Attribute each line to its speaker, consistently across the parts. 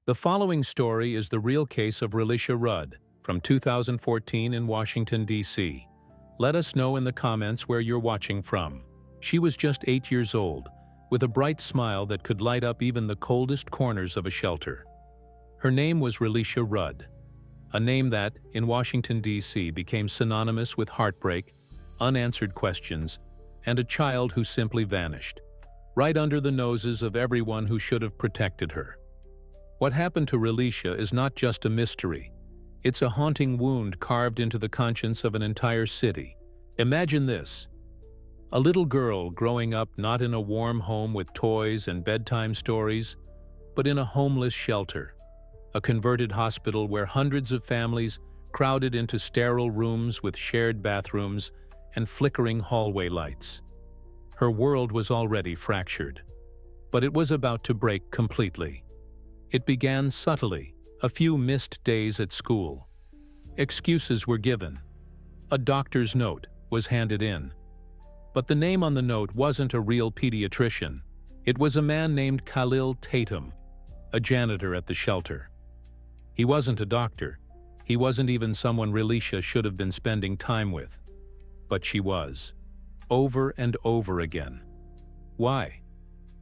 Speaker 1: The following story is the real case of Relisha Rudd from 2014 in Washington, D.C. Let us know in the comments where you're watching from. She was just 8 years old, with a bright smile that could light up even the coldest corners of a shelter. Her name was Relisha Rudd, a name that, in Washington, D.C., became synonymous with heartbreak, unanswered questions, and a child who simply vanished, right under the noses of everyone who should have protected her. What happened to Relisha is not just a mystery. It's a haunting wound carved into the conscience of an entire city. Imagine this: a little girl growing up not in a warm home with toys and bedtime stories, but in a homeless shelter, a converted hospital where hundreds of families crowded into sterile rooms with shared bathrooms and flickering hallway lights. Her world was already fractured, but it was about to break completely. It began subtly, a few missed days at school. Excuses were given. A doctor's note was handed in. But the name on the note wasn't a real pediatrician. It was a man named Khalil Tatum, a janitor at the shelter. He wasn't a doctor. He wasn't even someone Relisha should have been spending time with. But she was. Over and over again. Why?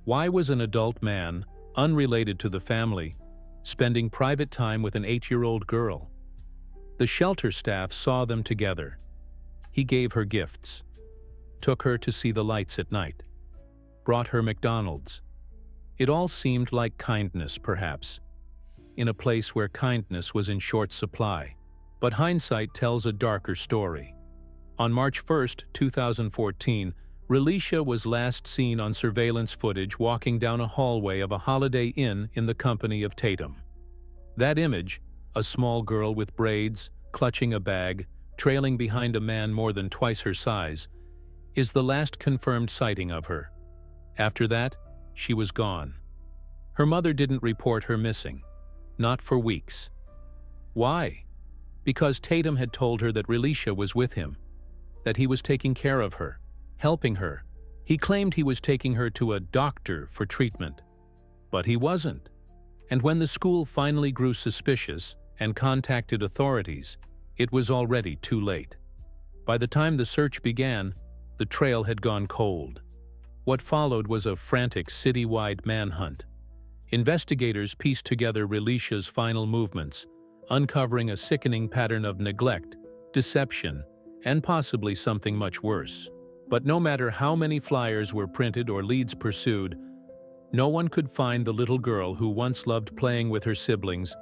Speaker 1: Why was an adult man, unrelated to the family, spending private time with an 8-year-old girl? The shelter staff saw them together. He gave her gifts, took her to see the lights at night, brought her McDonald's. It all seemed like kindness, perhaps, in a place where kindness was in short supply. But hindsight tells a darker story. On March 1, 2014, Relisha was last seen on surveillance footage walking down a hallway of a Holiday Inn in the company of Tatum. That image, a small girl with braids, clutching a bag, trailing behind a man more than twice her size, is the last confirmed sighting of her. After that, she was gone. Her mother didn't report her missing, not for weeks. Why? Because Tatum had told her that Relisha was with him, that he was taking care of her, helping her. He claimed he was taking her to a doctor for treatment. But he wasn't. And when the school finally grew suspicious and contacted authorities, it was already too late. By the time the search began, the trail had gone cold. What followed was a frantic citywide manhunt. Investigators pieced together Relisha's final movements, uncovering a sickening pattern of neglect, deception, and possibly something much worse. But no matter how many flyers were printed or leads pursued, no one could find the little girl who once loved playing with her siblings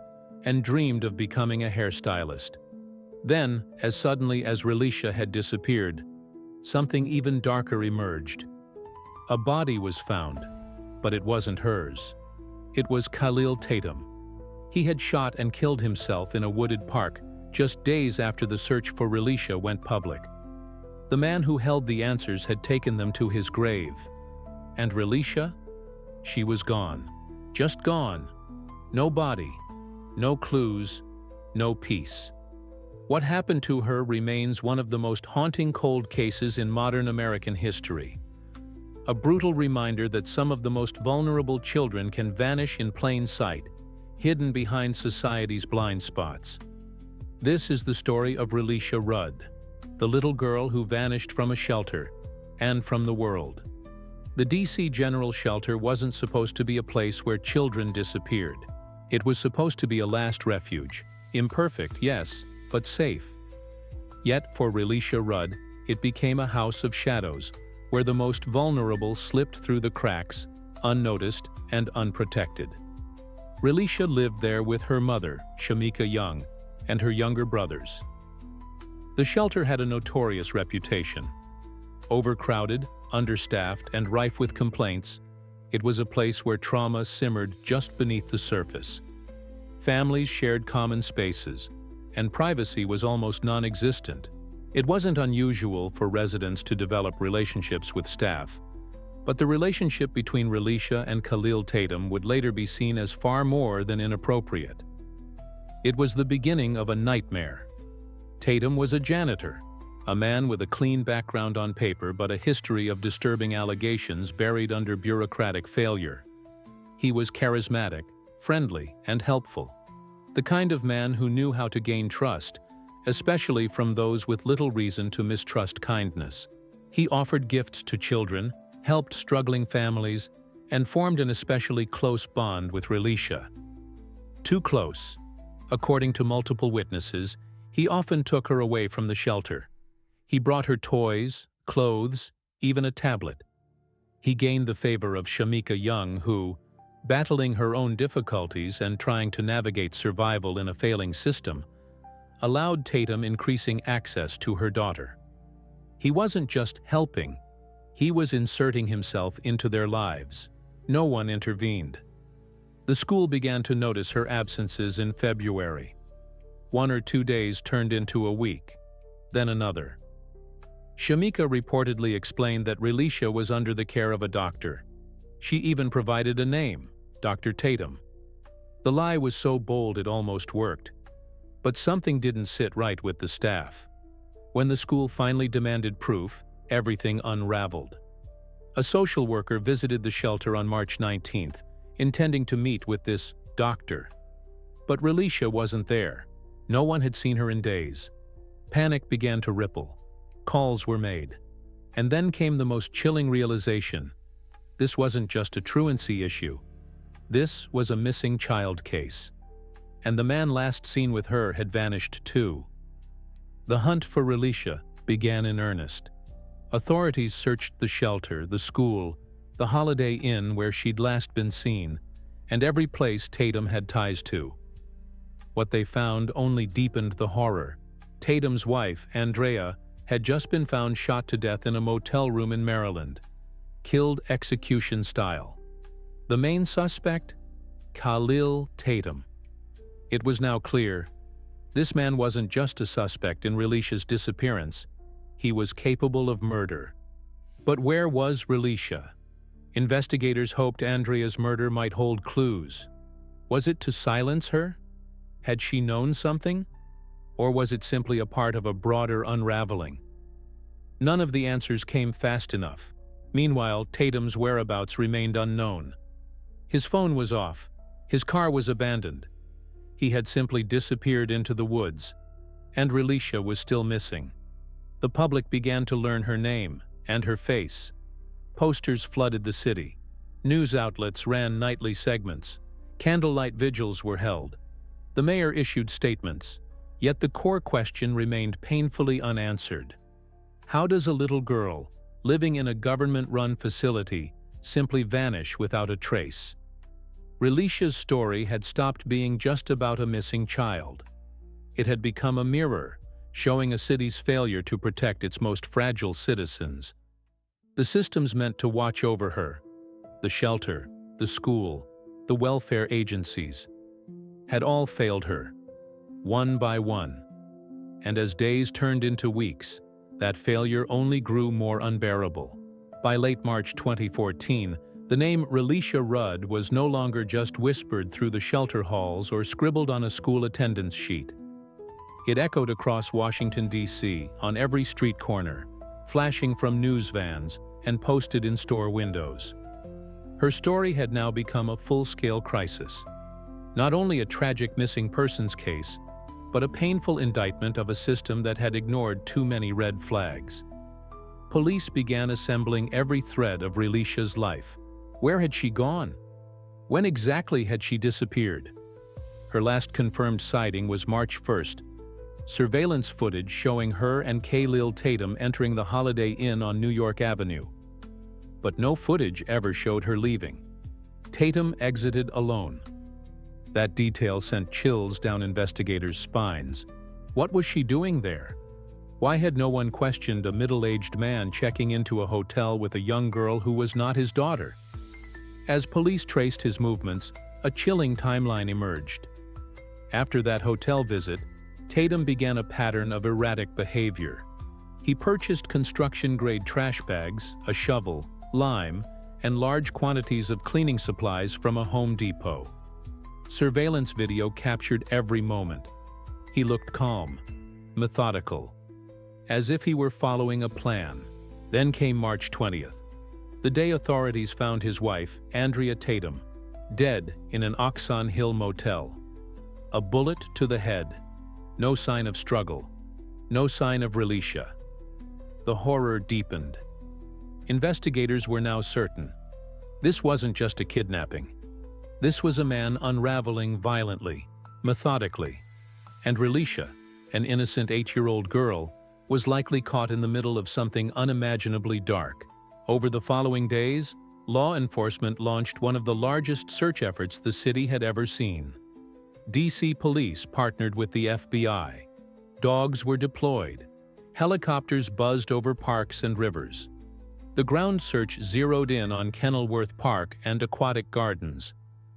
Speaker 1: and dreamed of becoming a hairstylist. Then, as suddenly as Relisha had disappeared, something even darker emerged. A body was found, but it wasn't hers. It was Khalil Tatum. He had shot and killed himself in a wooded park just days after the search for Relisha went public. The man who held the answers had taken them to his grave. And Relisha? She was gone. Just gone. No body, no clues, no peace. What happened to her remains one of the most haunting cold cases in modern American history. A brutal reminder that some of the most vulnerable children can vanish in plain sight, hidden behind society's blind spots. This is the story of Relisha Rudd, the little girl who vanished from a shelter and from the world. The D.C. General Shelter wasn't supposed to be a place where children disappeared. It was supposed to be a last refuge. Imperfect, yes, but safe. Yet, for Relisha Rudd, it became a house of shadows, where the most vulnerable slipped through the cracks, unnoticed and unprotected. Relisha lived there with her mother, Shamika Young, and her younger brothers. The shelter had a notorious reputation. Overcrowded, understaffed, and rife with complaints, it was a place where trauma simmered just beneath the surface. Families shared common spaces, and privacy was almost non-existent. It wasn't unusual for residents to develop relationships with staff, but the relationship between Relisha and Khalil Tatum would later be seen as far more than inappropriate. It was the beginning of a nightmare. Tatum was a janitor, a man with a clean background on paper but a history of disturbing allegations buried under bureaucratic failure. He was charismatic, friendly, and helpful. The kind of man who knew how to gain trust, especially from those with little reason to mistrust kindness. He offered gifts to children, helped struggling families, and formed an especially close bond with Relisha. Too close. According to multiple witnesses, he often took her away from the shelter. He brought her toys, clothes, even a tablet. He gained the favor of Shamika Young, who, battling her own difficulties and trying to navigate survival in a failing system, allowed Tatum increasing access to her daughter. He wasn't just helping, he was inserting himself into their lives. No one intervened. The school began to notice her absences in February. 1 or 2 days turned into a week, then another. Shamika reportedly explained that Relisha was under the care of a doctor. She even provided a name, Dr. Tatum. The lie was so bold it almost worked. But something didn't sit right with the staff. When the school finally demanded proof, everything unraveled. A social worker visited the shelter on March 19th, intending to meet with this doctor. But Relisha wasn't there. No one had seen her in days. Panic began to ripple. Calls were made. And then came the most chilling realization. This wasn't just a truancy issue. This was a missing child case. And the man last seen with her had vanished too. The hunt for Relisha began in earnest. Authorities searched the shelter, the school, the Holiday Inn where she'd last been seen, and every place Tatum had ties to. What they found only deepened the horror. Tatum's wife, Andrea, had just been found shot to death in a motel room in Maryland, killed execution style. The main suspect? Khalil Tatum. It was now clear, this man wasn't just a suspect in Relisha's disappearance, he was capable of murder. But where was Relisha? Investigators hoped Andrea's murder might hold clues. Was it to silence her? Had she known something? Or was it simply a part of a broader unraveling? None of the answers came fast enough. Meanwhile, Tatum's whereabouts remained unknown. His phone was off. His car was abandoned. He had simply disappeared into the woods, and Relisha was still missing. The public began to learn her name and her face. Posters flooded the city. News outlets ran nightly segments. Candlelight vigils were held. The mayor issued statements. Yet the core question remained painfully unanswered. How does a little girl, living in a government-run facility, simply vanish without a trace? Relisha's story had stopped being just about a missing child. It had become a mirror, showing a city's failure to protect its most fragile citizens. The systems meant to watch over her, the shelter, the school, the welfare agencies, had all failed her, one by one. And as days turned into weeks, that failure only grew more unbearable. By late March 2014, the name Relisha Rudd was no longer just whispered through the shelter halls or scribbled on a school attendance sheet. It echoed across Washington, D.C., on every street corner, flashing from news vans and posted in store windows. Her story had now become a full-scale crisis. Not only a tragic missing persons case, but a painful indictment of a system that had ignored too many red flags. Police began assembling every thread of Relisha's life. Where had she gone? When exactly had she disappeared? Her last confirmed sighting was March 1st. Surveillance footage showing her and Khalil Tatum entering the Holiday Inn on New York Avenue. But no footage ever showed her leaving. Tatum exited alone. That detail sent chills down investigators' spines. What was she doing there? Why had no one questioned a middle-aged man checking into a hotel with a young girl who was not his daughter? As police traced his movements, a chilling timeline emerged. After that hotel visit, Tatum began a pattern of erratic behavior. He purchased construction-grade trash bags, a shovel, lime, and large quantities of cleaning supplies from a Home Depot. Surveillance video captured every moment. He looked calm, methodical, as if he were following a plan. Then came March 20th, the day authorities found his wife, Andrea Tatum, dead in an Oxon Hill motel. A bullet to the head. No sign of struggle. No sign of Relisha. The horror deepened. Investigators were now certain. This wasn't just a kidnapping. This was a man unraveling violently, methodically. And Relisha, an innocent 8-year-old girl, was likely caught in the middle of something unimaginably dark. Over the following days, law enforcement launched one of the largest search efforts the city had ever seen. DC police partnered with the FBI. Dogs were deployed. Helicopters buzzed over parks and rivers. The ground search zeroed in on Kenilworth Park and Aquatic Gardens,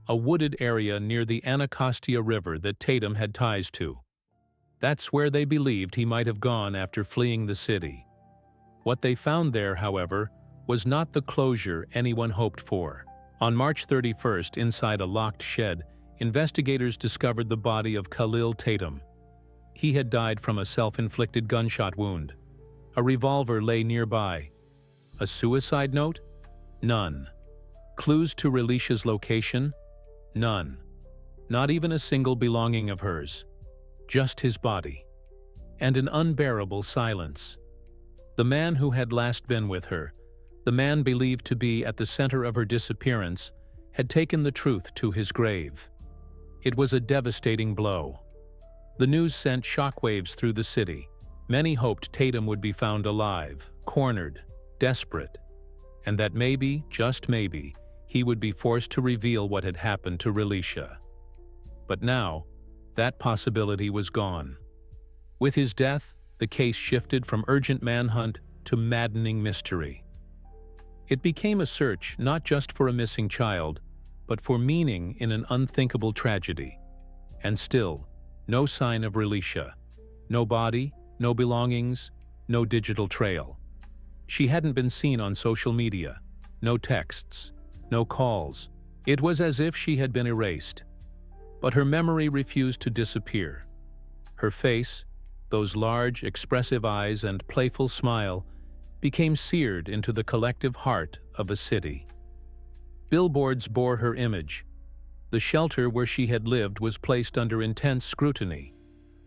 Speaker 1: a wooded area near the Anacostia River that Tatum had ties to. That's where they believed he might have gone after fleeing the city. What they found there, however, was not the closure anyone hoped for. On March 31st, inside a locked shed, investigators discovered the body of Khalil Tatum. He had died from a self-inflicted gunshot wound. A revolver lay nearby. A suicide note? None. Clues to Relisha's location? None. Not even a single belonging of hers. Just his body. And an unbearable silence. The man who had last been with her, the man believed to be at the center of her disappearance, had taken the truth to his grave. It was a devastating blow. The news sent shockwaves through the city. Many hoped Tatum would be found alive, cornered, desperate, and that maybe, just maybe, he would be forced to reveal what had happened to Relisha. But now, that possibility was gone. With his death, the case shifted from urgent manhunt to maddening mystery. It became a search not just for a missing child, but for meaning in an unthinkable tragedy. And still, no sign of Relisha. No body, no belongings, no digital trail. She hadn't been seen on social media. No texts, no calls. It was as if she had been erased. But her memory refused to disappear. Her face, those large, expressive eyes and playful smile, became seared into the collective heart of a city. Billboards bore her image. The shelter where she had lived was placed under intense scrutiny.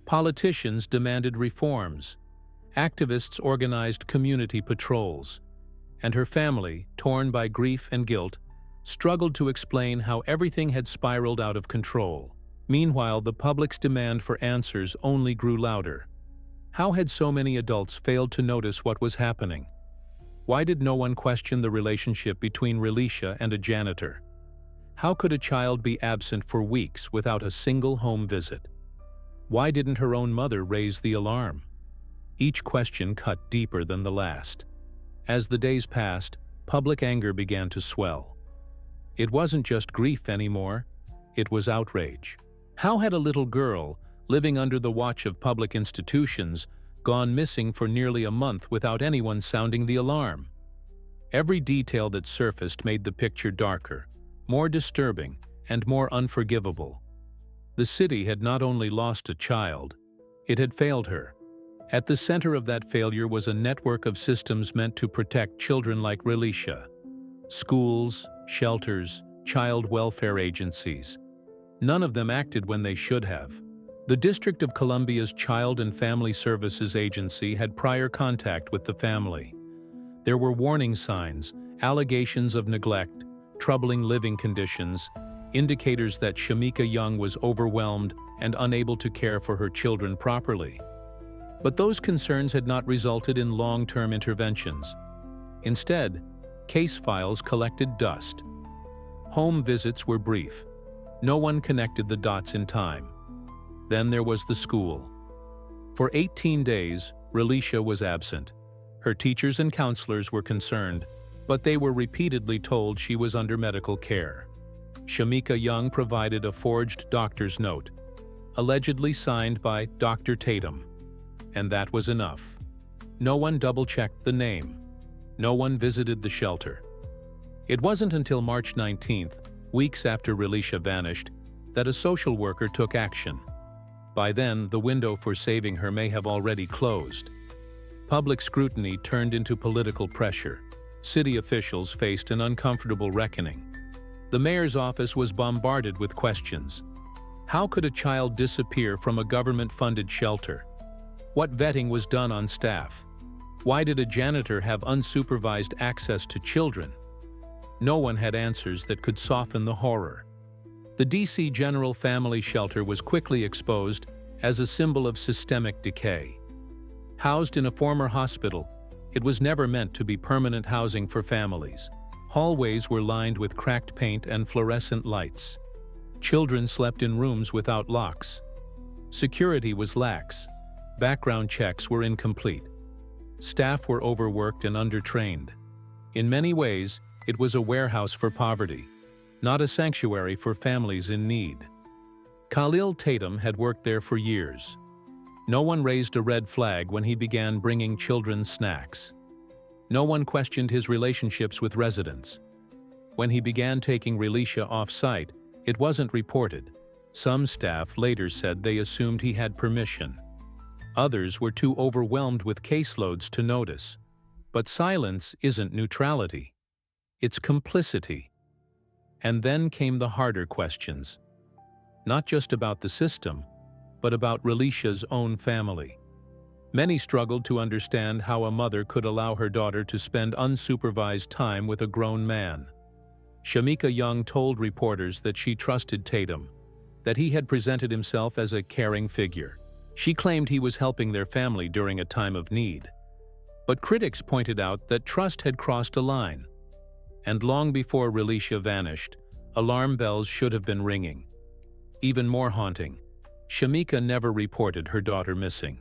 Speaker 1: Politicians demanded reforms. Activists organized community patrols. And her family, torn by grief and guilt, struggled to explain how everything had spiraled out of control. Meanwhile, the public's demand for answers only grew louder. How had so many adults failed to notice what was happening? Why did no one question the relationship between Relisha and a janitor? How could a child be absent for weeks without a single home visit? Why didn't her own mother raise the alarm? Each question cut deeper than the last. As the days passed, public anger began to swell. It wasn't just grief anymore, it was outrage. How had a little girl, living under the watch of public institutions, gone missing for nearly a month without anyone sounding the alarm? Every detail that surfaced made the picture darker, more disturbing, and more unforgivable. The city had not only lost a child, it had failed her. At the center of that failure was a network of systems meant to protect children like Relisha. Schools, shelters, child welfare agencies. None of them acted when they should have. The District of Columbia's Child and Family Services Agency had prior contact with the family. There were warning signs, allegations of neglect, troubling living conditions, indicators that Shamika Young was overwhelmed and unable to care for her children properly. But those concerns had not resulted in long-term interventions. Instead, case files collected dust. Home visits were brief. No one connected the dots in time. Then there was the school. For 18 days, Relisha was absent. Her teachers and counselors were concerned, but they were repeatedly told she was under medical care. Shamika Young provided a forged doctor's note, allegedly signed by Dr. Tatum. And that was enough. No one double-checked the name. No one visited the shelter. It wasn't until March 19th, weeks after Relisha vanished, that a social worker took action. By then, the window for saving her may have already closed. Public scrutiny turned into political pressure. City officials faced an uncomfortable reckoning. The mayor's office was bombarded with questions. How could a child disappear from a government-funded shelter? What vetting was done on staff? Why did a janitor have unsupervised access to children? No one had answers that could soften the horror. The DC General Family Shelter was quickly exposed as a symbol of systemic decay. Housed in a former hospital, it was never meant to be permanent housing for families. Hallways were lined with cracked paint and fluorescent lights. Children slept in rooms without locks. Security was lax. Background checks were incomplete. Staff were overworked and undertrained. In many ways, it was a warehouse for poverty, not a sanctuary for families in need. Khalil Tatum had worked there for years. No one raised a red flag when he began bringing children snacks. No one questioned his relationships with residents. When he began taking Relisha off-site, it wasn't reported. Some staff later said they assumed he had permission. Others were too overwhelmed with caseloads to notice. But silence isn't neutrality. It's complicity. And then came the harder questions. Not just about the system, but about Relisha's own family. Many struggled to understand how a mother could allow her daughter to spend unsupervised time with a grown man. Shamika Young told reporters that she trusted Tatum, that he had presented himself as a caring figure. She claimed he was helping their family during a time of need. But critics pointed out that trust had crossed a line. And long before Relisha vanished, alarm bells should have been ringing. Even more haunting, Shamika never reported her daughter missing.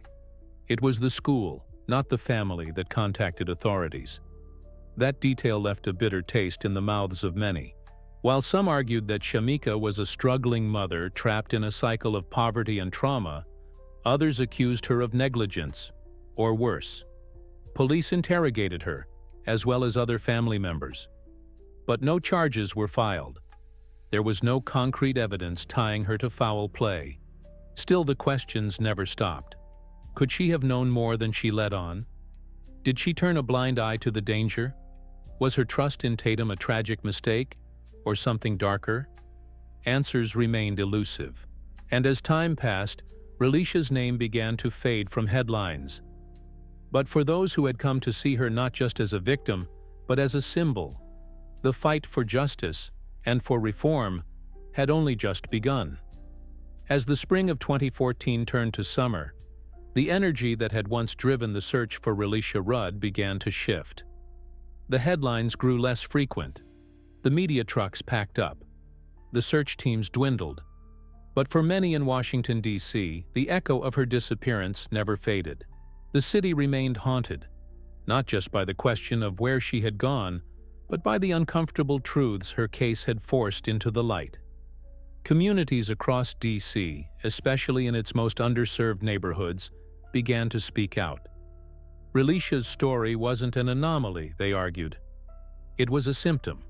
Speaker 1: It was the school, not the family, that contacted authorities. That detail left a bitter taste in the mouths of many. While some argued that Shamika was a struggling mother trapped in a cycle of poverty and trauma, others accused her of negligence, or worse. Police interrogated her, as well as other family members. But no charges were filed. There was no concrete evidence tying her to foul play. Still, the questions never stopped. Could she have known more than she let on? Did she turn a blind eye to the danger? Was her trust in Tatum a tragic mistake, or something darker? Answers remained elusive. And as time passed, Relisha's name began to fade from headlines. But for those who had come to see her not just as a victim, but as a symbol, the fight for justice and for reform had only just begun. As the spring of 2014 turned to summer, the energy that had once driven the search for Relisha Rudd began to shift. The headlines grew less frequent. The media trucks packed up. The search teams dwindled. But for many in Washington, D.C., the echo of her disappearance never faded. The city remained haunted, not just by the question of where she had gone, but by the uncomfortable truths her case had forced into the light. Communities across D.C., especially in its most underserved neighborhoods, began to speak out. Relisha's story wasn't an anomaly, they argued. It was a symptom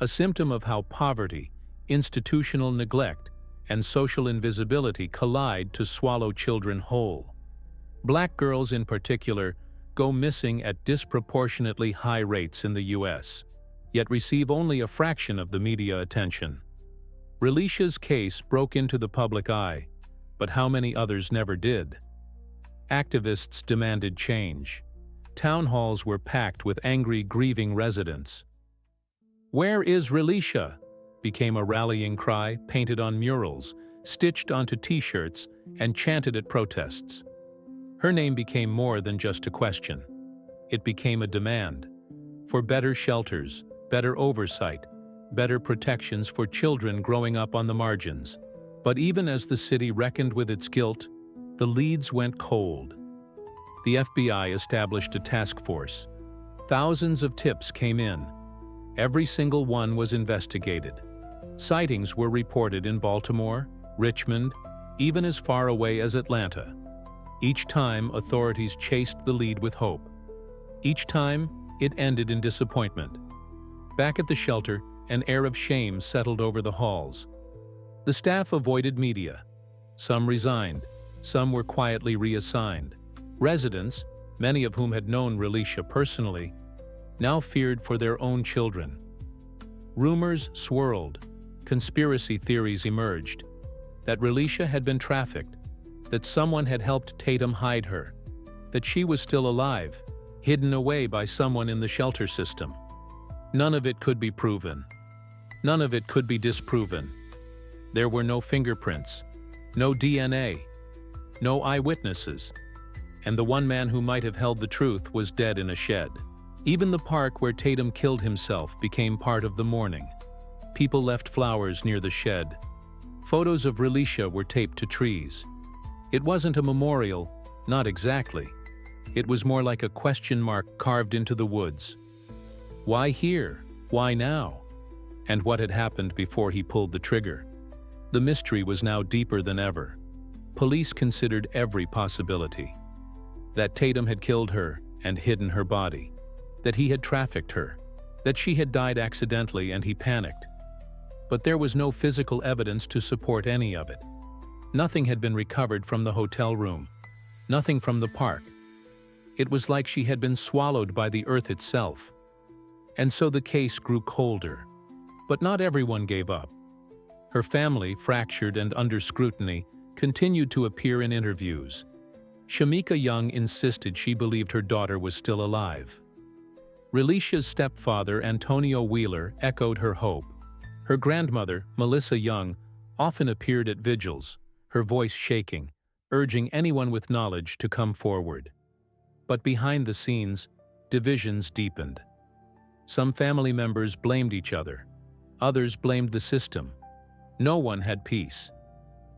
Speaker 1: of how poverty, institutional neglect, and social invisibility collide to swallow children whole. Black girls in particular go missing at disproportionately high rates in the U.S., yet receive only a fraction of the media attention. Relisha's case broke into the public eye, but how many others never did? Activists demanded change. Town halls were packed with angry, grieving residents. "Where is Relisha?" became a rallying cry painted on murals, stitched onto T-shirts, and chanted at protests. Her name became more than just a question. It became a demand for better shelters, better oversight, better protections for children growing up on the margins. But even as the city reckoned with its guilt, the leads went cold. The FBI established a task force. Thousands of tips came in. Every single one was investigated. Sightings were reported in Baltimore, Richmond, even as far away as Atlanta. Each time, authorities chased the lead with hope. Each time, it ended in disappointment. Back at the shelter, an air of shame settled over the halls. The staff avoided media. Some resigned. Some were quietly reassigned. Residents, many of whom had known Relisha personally, now feared for their own children. Rumors swirled, conspiracy theories emerged, that Relisha had been trafficked, that someone had helped Tatum hide her, that she was still alive, hidden away by someone in the shelter system. None of it could be proven. None of it could be disproven. There were no fingerprints, no DNA, no eyewitnesses, and the one man who might have held the truth was dead in a shed. Even the park where Tatum killed himself became part of the mourning. People left flowers near the shed. Photos of Relisha were taped to trees. It wasn't a memorial, not exactly. It was more like a question mark carved into the woods. Why here? Why now? And what had happened before he pulled the trigger? The mystery was now deeper than ever. Police considered every possibility. That Tatum had killed her and hidden her body. That he had trafficked her. That she had died accidentally and he panicked. But there was no physical evidence to support any of it. Nothing had been recovered from the hotel room. Nothing from the park. It was like she had been swallowed by the earth itself. And so the case grew colder. But not everyone gave up. Her family, fractured and under scrutiny, continued to appear in interviews. Shamika Young insisted she believed her daughter was still alive. Relisha's stepfather, Antonio Wheeler, echoed her hope. Her grandmother, Melissa Young, often appeared at vigils, her voice shaking, urging anyone with knowledge to come forward. But behind the scenes, divisions deepened. Some family members blamed each other. Others blamed the system. No one had peace.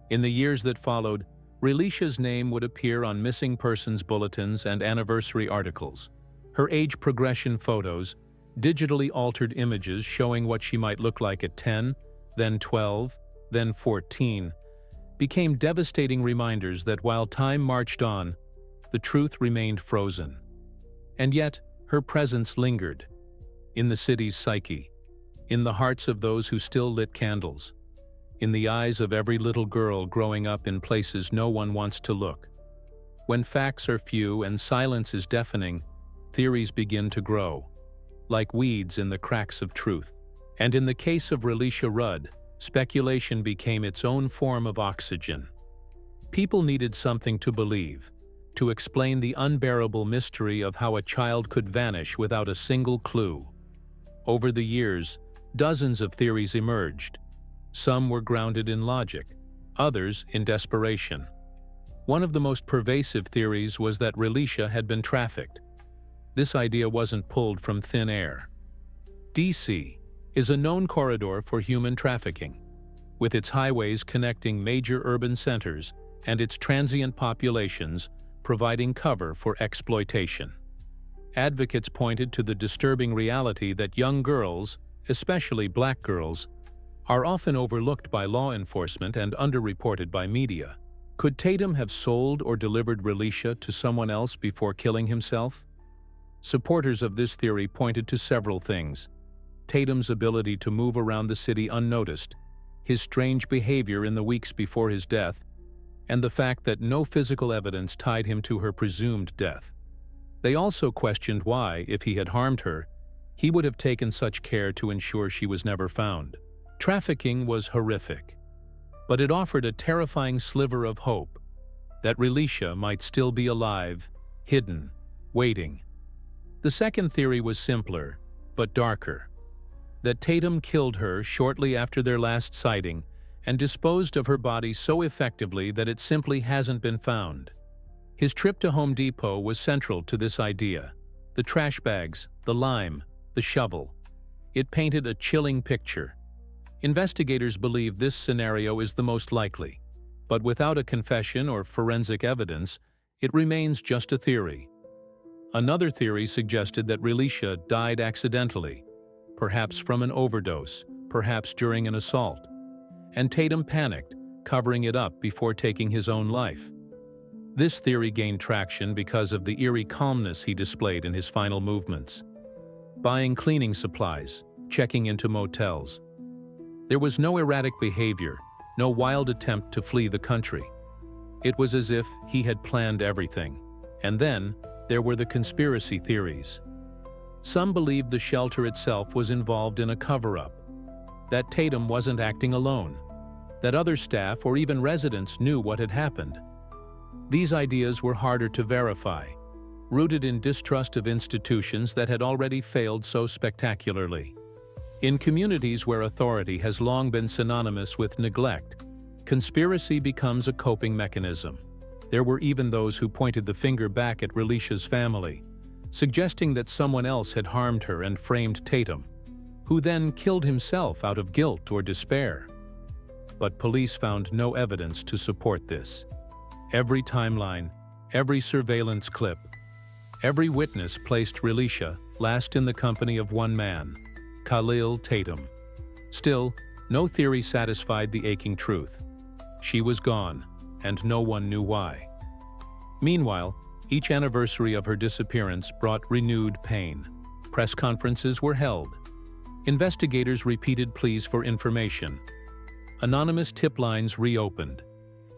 Speaker 1: In the years that followed, Relisha's name would appear on missing persons bulletins and anniversary articles. Her age progression photos, digitally altered images showing what she might look like at 10, then 12, then 14, became devastating reminders that while time marched on, the truth remained frozen. And yet, her presence lingered. In the city's psyche, in the hearts of those who still lit candles, in the eyes of every little girl growing up in places no one wants to look. When facts are few and silence is deafening, theories begin to grow, like weeds in the cracks of truth. And in the case of Relisha Rudd, speculation became its own form of oxygen. People needed something to believe, to explain the unbearable mystery of how a child could vanish without a single clue. Over the years, dozens of theories emerged. Some were grounded in logic, others in desperation. One of the most pervasive theories was that Relisha had been trafficked. This idea wasn't pulled from thin air. DC is a known corridor for human trafficking, with its highways connecting major urban centers and its transient populations providing cover for exploitation. Advocates pointed to the disturbing reality that young girls, especially black girls, are often overlooked by law enforcement and underreported by media. Could Tatum have sold or delivered Relisha to someone else before killing himself? Supporters of this theory pointed to several things: Tatum's ability to move around the city unnoticed, his strange behavior in the weeks before his death, and the fact that no physical evidence tied him to her presumed death. They also questioned why, if he had harmed her, he would have taken such care to ensure she was never found. Trafficking was horrific, but it offered a terrifying sliver of hope that Relisha might still be alive, hidden, waiting. The second theory was simpler, but darker: that Tatum killed her shortly after their last sighting and disposed of her body so effectively that it simply hasn't been found. His trip to Home Depot was central to this idea. The trash bags, the lime, the shovel. It painted a chilling picture. Investigators believe this scenario is the most likely, but without a confession or forensic evidence, it remains just a theory. Another theory suggested that Relisha died accidentally, perhaps from an overdose, perhaps during an assault, and Tatum panicked, covering it up before taking his own life. This theory gained traction because of the eerie calmness he displayed in his final movements. Buying cleaning supplies, checking into motels. There was no erratic behavior, no wild attempt to flee the country. It was as if he had planned everything. And then, there were the conspiracy theories. Some believed the shelter itself was involved in a cover-up, that Tatum wasn't acting alone, that other staff or even residents knew what had happened. These ideas were harder to verify, rooted in distrust of institutions that had already failed so spectacularly. In communities where authority has long been synonymous with neglect, conspiracy becomes a coping mechanism. There were even those who pointed the finger back at Relisha's family, suggesting that someone else had harmed her and framed Tatum, who then killed himself out of guilt or despair. But police found no evidence to support this. Every timeline, every surveillance clip, every witness placed Relisha last in the company of one man, Khalil Tatum. Still, no theory satisfied the aching truth. She was gone, and no one knew why. Meanwhile, each anniversary of her disappearance brought renewed pain. Press conferences were held. Investigators repeated pleas for information. Anonymous tip lines reopened.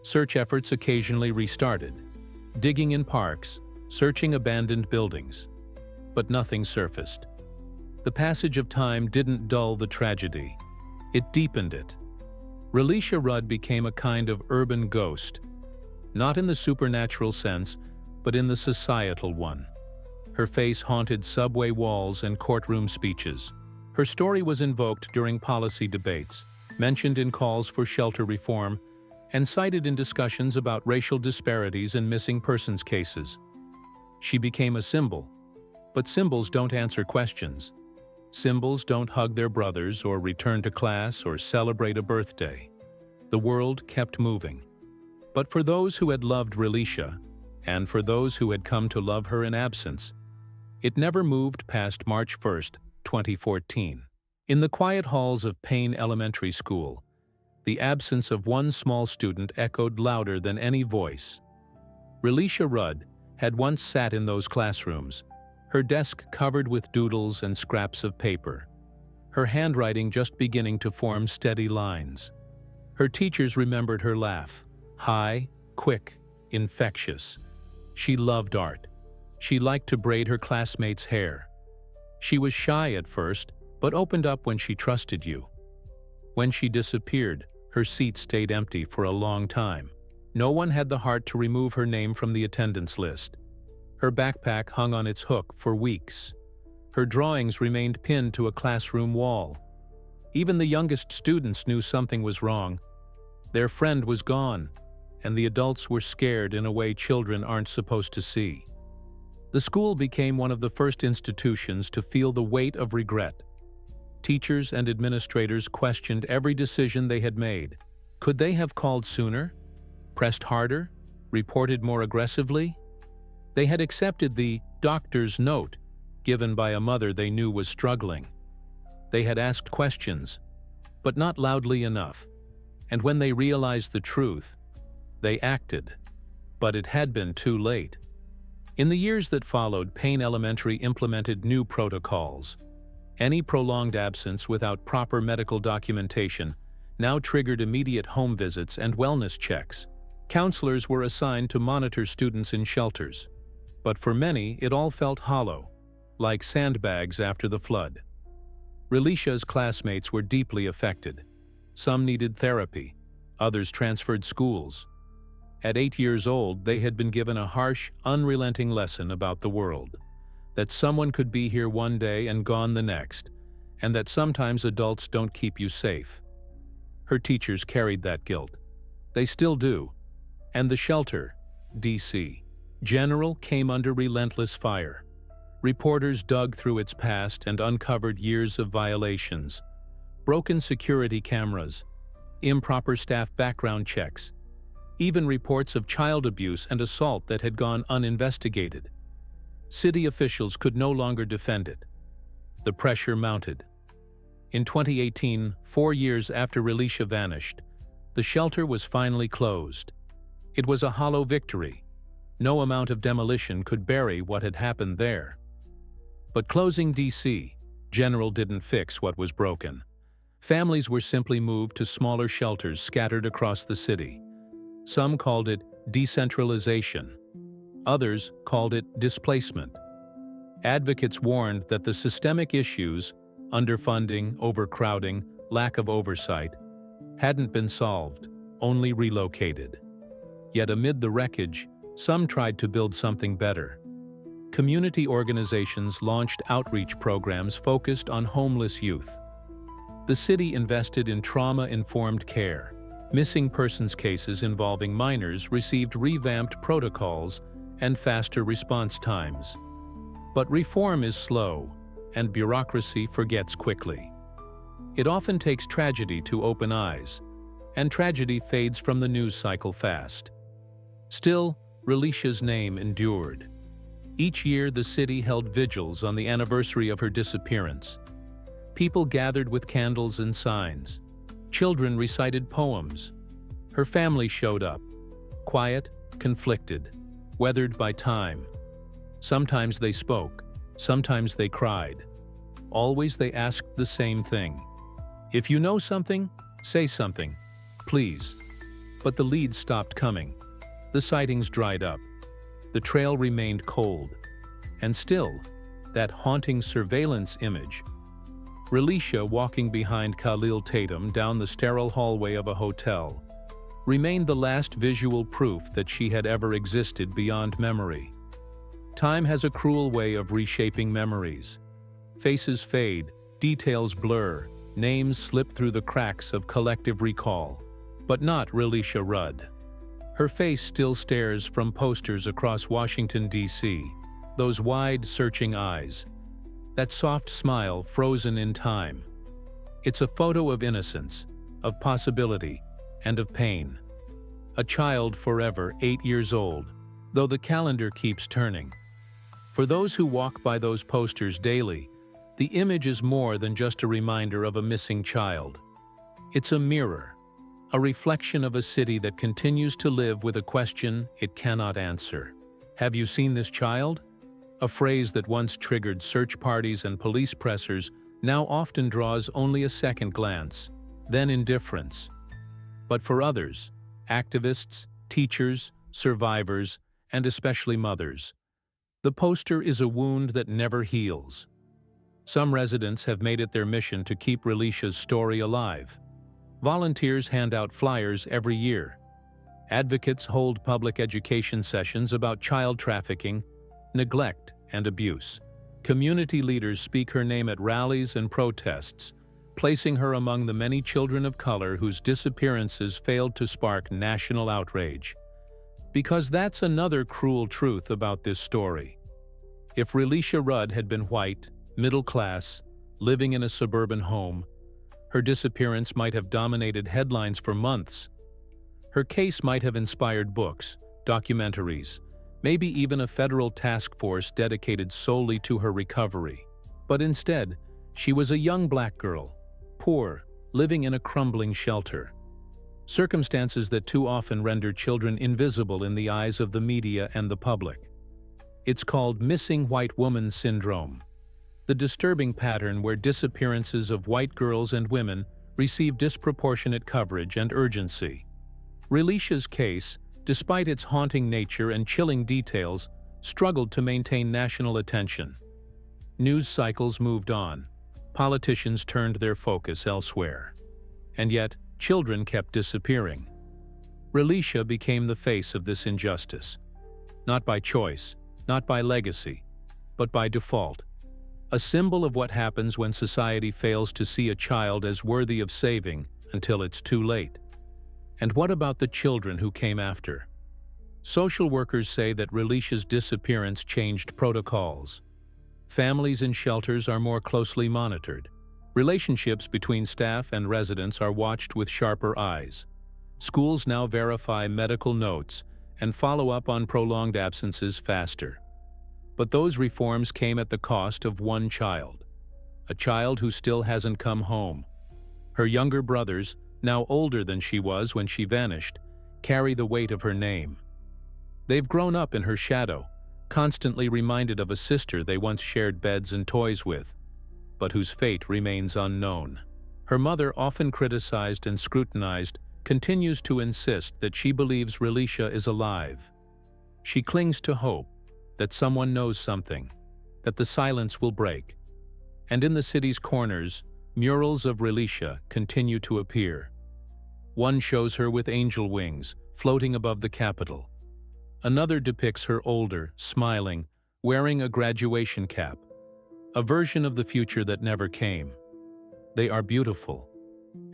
Speaker 1: Search efforts occasionally restarted. Digging in parks, searching abandoned buildings. But nothing surfaced. The passage of time didn't dull the tragedy. It deepened it. Relisha Rudd became a kind of urban ghost, not in the supernatural sense, but in the societal one. Her face haunted subway walls and courtroom speeches. Her story was invoked during policy debates, mentioned in calls for shelter reform, and cited in discussions about racial disparities in missing persons cases. She became a symbol, but symbols don't answer questions. Symbols don't hug their brothers or return to class or celebrate a birthday. The world kept moving. But for those who had loved Relisha, and for those who had come to love her in absence, it never moved past March 1, 2014. In the quiet halls of Payne Elementary School, the absence of one small student echoed louder than any voice. Relisha Rudd had once sat in those classrooms, her desk covered with doodles and scraps of paper, her handwriting just beginning to form steady lines. Her teachers remembered her laugh, high, quick, infectious. She loved art. She liked to braid her classmates' hair. She was shy at first, but opened up when she trusted you. When she disappeared, her seat stayed empty for a long time. No one had the heart to remove her name from the attendance list. Her backpack hung on its hook for weeks. Her drawings remained pinned to a classroom wall. Even the youngest students knew something was wrong. Their friend was gone, and the adults were scared in a way children aren't supposed to see. The school became one of the first institutions to feel the weight of regret. Teachers and administrators questioned every decision they had made. Could they have called sooner? Pressed harder? Reported more aggressively? They had accepted the doctor's note given by a mother they knew was struggling. They had asked questions, but not loudly enough. And when they realized the truth, they acted. But it had been too late. In the years that followed, Payne Elementary implemented new protocols. Any prolonged absence without proper medical documentation now triggered immediate home visits and wellness checks. Counselors were assigned to monitor students in shelters. But for many, it all felt hollow, like sandbags after the flood. Relisha's classmates were deeply affected. Some needed therapy, others transferred schools. At 8 years old, they had been given a harsh, unrelenting lesson about the world. That someone could be here one day and gone the next, and that sometimes adults don't keep you safe. Her teachers carried that guilt. They still do. And the shelter, D.C. General, came under relentless fire. Reporters dug through its past and uncovered years of violations. Broken security cameras, improper staff background checks, even reports of child abuse and assault that had gone uninvestigated. City officials could no longer defend it. The pressure mounted. In 2018, 4 years after Relisha vanished, the shelter was finally closed. It was a hollow victory. No amount of demolition could bury what had happened there. But closing D.C. General didn't fix what was broken. Families were simply moved to smaller shelters scattered across the city. Some called it decentralization. Others called it displacement. Advocates warned that the systemic issues, underfunding, overcrowding, lack of oversight, hadn't been solved, only relocated. Yet amid the wreckage, some tried to build something better. Community organizations launched outreach programs focused on homeless youth. The city invested in trauma-informed care. Missing persons cases involving minors received revamped protocols and faster response times. But reform is slow, and bureaucracy forgets quickly. It often takes tragedy to open eyes, and tragedy fades from the news cycle fast. Still, Relicia's name endured. Each year, the city held vigils on the anniversary of her disappearance. People gathered with candles and signs. Children recited poems. Her family showed up, quiet, conflicted, weathered by time. Sometimes they spoke, sometimes they cried. Always they asked the same thing. If you know something, say something, please. But the leads stopped coming. The sightings dried up. The trail remained cold. And still, that haunting surveillance image. Relicia walking behind Khalil Tatum down the sterile hallway of a hotel remained the last visual proof that she had ever existed beyond memory. Time has a cruel way of reshaping memories. Faces fade, details blur, names slip through the cracks of collective recall. But not Relicia Rudd. Her face still stares from posters across Washington, D.C., those wide, searching eyes. That soft smile frozen in time. It's a photo of innocence, of possibility, and of pain. A child forever 8 years old, though the calendar keeps turning. For those who walk by those posters daily, the image is more than just a reminder of a missing child. It's a mirror, a reflection of a city that continues to live with a question it cannot answer. Have you seen this child? A phrase that once triggered search parties and police pressers now often draws only a second glance, then indifference. But for others, activists, teachers, survivors, and especially mothers, the poster is a wound that never heals. Some residents have made it their mission to keep Relicia's story alive. Volunteers hand out flyers every year. Advocates hold public education sessions about child trafficking, neglect, and abuse. Community leaders speak her name at rallies and protests, placing her among the many children of color whose disappearances failed to spark national outrage. Because that's another cruel truth about this story. If Relicia Rudd had been white, middle class, living in a suburban home, her disappearance might have dominated headlines for months. Her case might have inspired books, documentaries, maybe even a federal task force dedicated solely to her recovery. But instead, she was a young black girl, poor, living in a crumbling shelter. Circumstances that too often render children invisible in the eyes of the media and the public. It's called missing white woman syndrome, the disturbing pattern where disappearances of white girls and women receive disproportionate coverage and urgency. Relicia's case, despite its haunting nature and chilling details, struggled to maintain national attention. News cycles moved on. Politicians turned their focus elsewhere. And yet, children kept disappearing. Relicia became the face of this injustice. Not by choice, not by legacy, but by default. A symbol of what happens when society fails to see a child as worthy of saving until it's too late. And what about the children who came after? Social workers say that Relicia's disappearance changed protocols. Families in shelters are more closely monitored. Relationships between staff and residents are watched with sharper eyes. Schools now verify medical notes and follow up on prolonged absences faster. But those reforms came at the cost of one child, a child who still hasn't come home. Her younger brothers, now older than she was when she vanished, carry the weight of her name. They've grown up in her shadow, constantly reminded of a sister they once shared beds and toys with, but whose fate remains unknown. Her mother, often criticized and scrutinized, continues to insist that she believes Relicia is alive. She clings to hope that someone knows something, that the silence will break. And in the city's corners, murals of Relisha continue to appear. One shows her with angel wings, floating above the Capitol. Another depicts her older, smiling, wearing a graduation cap, a version of the future that never came. They are beautiful,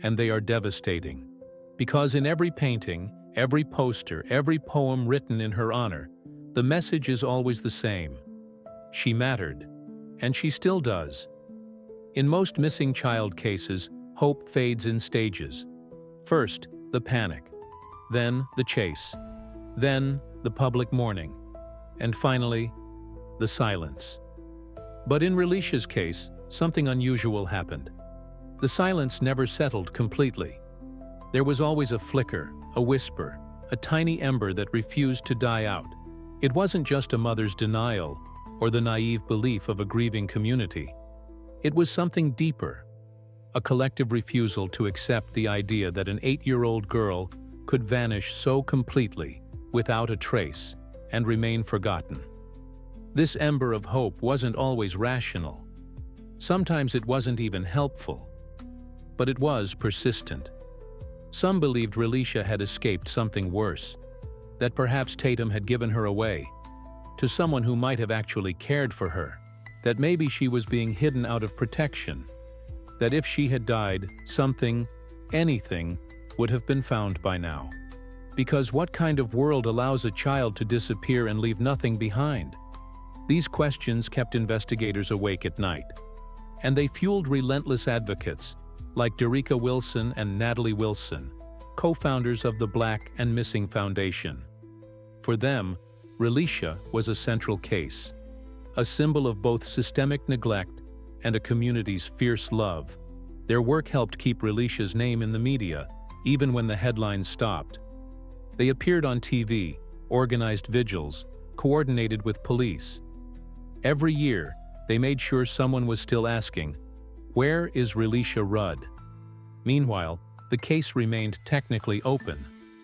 Speaker 1: and they are devastating, because in every painting, every poster, every poem written in her honor, the message is always the same. She mattered, and she still does. In most missing child cases, hope fades in stages. First, the panic, then the chase, then the public mourning, and finally, the silence. But in Relisha's case, something unusual happened. The silence never settled completely. There was always a flicker, a whisper, a tiny ember that refused to die out. It wasn't just a mother's denial or the naive belief of a grieving community. It was something deeper, a collective refusal to accept the idea that an 8-year-old girl could vanish so completely, without a trace, and remain forgotten. This ember of hope wasn't always rational. Sometimes it wasn't even helpful. But it was persistent. Some believed Relisha had escaped something worse, that perhaps Tatum had given her away to someone who might have actually cared for her, that maybe she was being hidden out of protection, that if she had died, something, anything, would have been found by now. Because what kind of world allows a child to disappear and leave nothing behind? These questions kept investigators awake at night, and they fueled relentless advocates like Derica Wilson and Natalie Wilson, co-founders of the Black and Missing Foundation. For them, Relisha was a central case, a symbol of both systemic neglect and a community's fierce love. Their work helped keep Relisha's name in the media, even when the headlines stopped. They appeared on TV, organized vigils, coordinated with police. Every year, they made sure someone was still asking, "Where is Relisha Rudd?" Meanwhile, the case remained technically open,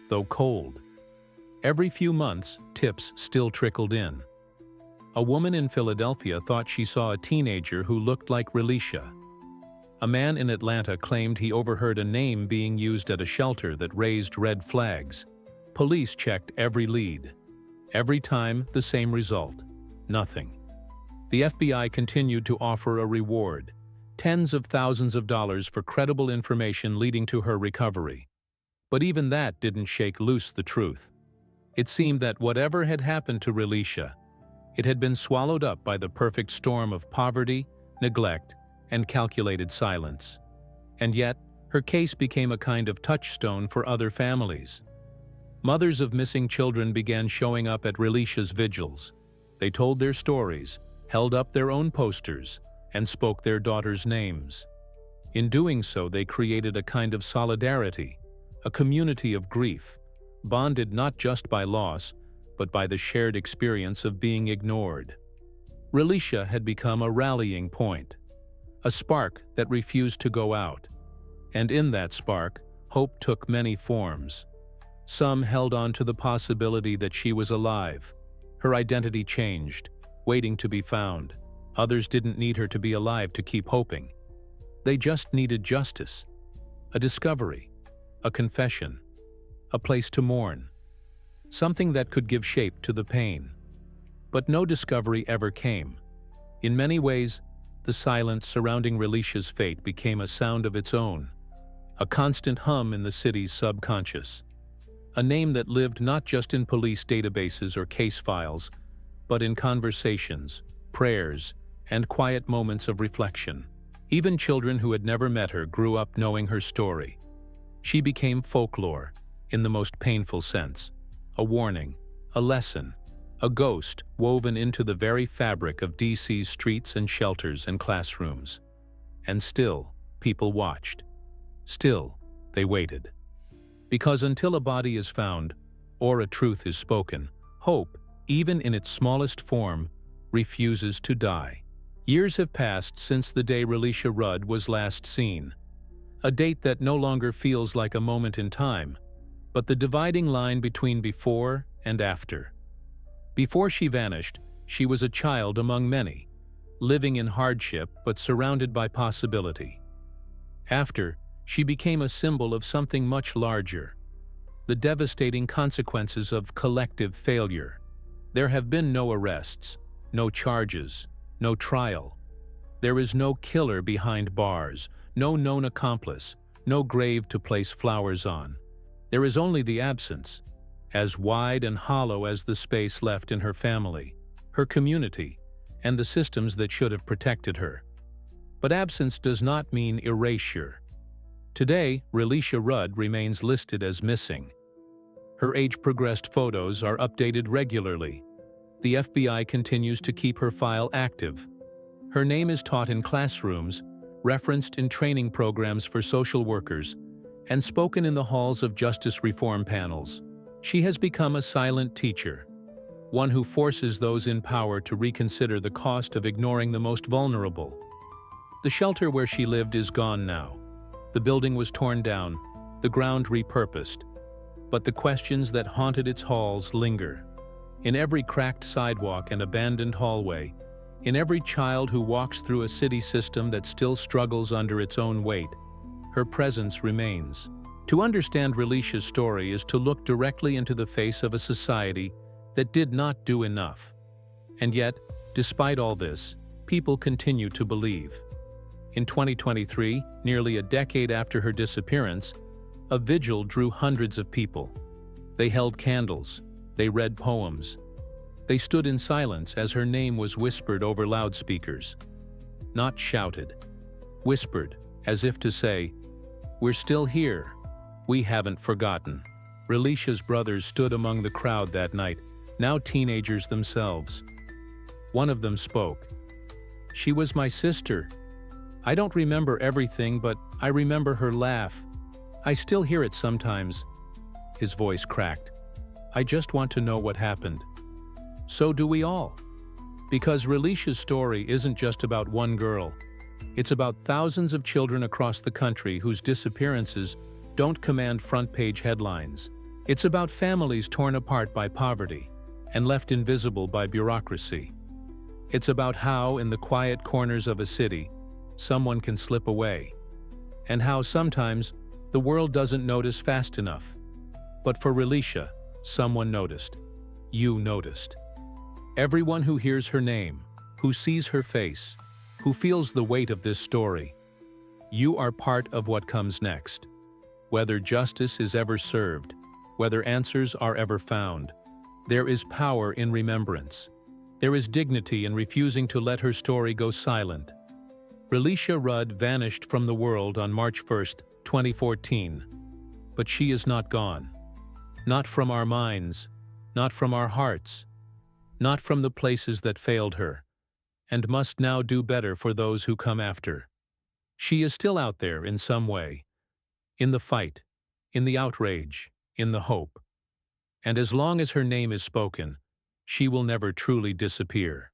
Speaker 1: though cold. Every few months, tips still trickled in. A woman in Philadelphia thought she saw a teenager who looked like Relisha. A man in Atlanta claimed he overheard a name being used at a shelter that raised red flags. Police checked every lead. Every time, the same result: nothing. The FBI continued to offer a reward, tens of thousands of dollars for credible information leading to her recovery. But even that didn't shake loose the truth. It seemed that whatever had happened to Relisha, it had been swallowed up by the perfect storm of poverty, neglect, and calculated silence. And yet, her case became a kind of touchstone for other families. Mothers of missing children began showing up at Relisha's vigils. They told their stories, held up their own posters, and spoke their daughters' names. In doing so, they created a kind of solidarity, a community of grief, bonded not just by loss, but by the shared experience of being ignored. Relisha had become a rallying point, a spark that refused to go out. And in that spark, hope took many forms. Some held on to the possibility that she was alive. Her identity changed, waiting to be found. Others didn't need her to be alive to keep hoping. They just needed justice, a discovery, a confession, a place to mourn, something that could give shape to the pain. But no discovery ever came. In many ways, the silence surrounding Relisha's fate became a sound of its own, a constant hum in the city's subconscious, a name that lived not just in police databases or case files, but in conversations, prayers, and quiet moments of reflection. Even children who had never met her grew up knowing her story. She became folklore, in the most painful sense, a warning, a lesson, a ghost woven into the very fabric of DC's streets and shelters and classrooms. And still, people watched. Still, they waited. Because until a body is found, or a truth is spoken, hope, even in its smallest form, refuses to die. Years have passed since the day Relisha Rudd was last seen, a date that no longer feels like a moment in time, but the dividing line between before and after. Before she vanished, she was a child among many, living in hardship but surrounded by possibility. After, she became a symbol of something much larger: the devastating consequences of collective failure. There have been no arrests, no charges, no trial. There is no killer behind bars, no known accomplice, no grave to place flowers on. There is only the absence, as wide and hollow as the space left in her family, her community, and the systems that should have protected her. But absence does not mean erasure. Today, Relisha Rudd remains listed as missing. Her age-progressed photos are updated regularly. The FBI continues to keep her file active. Her name is taught in classrooms, referenced in training programs for social workers, and spoken in the halls of justice reform panels. She has become a silent teacher, one who forces those in power to reconsider the cost of ignoring the most vulnerable. The shelter where she lived is gone now. The building was torn down, the ground repurposed. But the questions that haunted its halls linger. In every cracked sidewalk and abandoned hallway, in every child who walks through a city system that still struggles under its own weight, her presence remains. To understand Relisha's story is to look directly into the face of a society that did not do enough. And yet, despite all this, people continue to believe. In 2023, nearly a decade after her disappearance, a vigil drew hundreds of people. They held candles, they read poems. They stood in silence as her name was whispered over loudspeakers. Not shouted, whispered, as if to say, "We're still here. We haven't forgotten." Relisha's brothers stood among the crowd that night, now teenagers themselves. One of them spoke. "She was my sister. I don't remember everything, but I remember her laugh. I still hear it sometimes." His voice cracked. "I just want to know what happened." So do we all. Because Relisha's story isn't just about one girl. It's about thousands of children across the country whose disappearances don't command front-page headlines. It's about families torn apart by poverty and left invisible by bureaucracy. It's about how, in the quiet corners of a city, someone can slip away, and how sometimes the world doesn't notice fast enough. But for Relisha, someone noticed. You noticed. Everyone who hears her name, who sees her face, who feels the weight of this story, you are part of what comes next. Whether justice is ever served, whether answers are ever found, there is power in remembrance. There is dignity in refusing to let her story go silent. Relisha Rudd vanished from the world on March 1, 2014. But she is not gone. Not from our minds, not from our hearts, not from the places that failed her, and must now do better for those who come after. She is still out there in some way, in the fight, in the outrage, in the hope. And as long as her name is spoken, she will never truly disappear.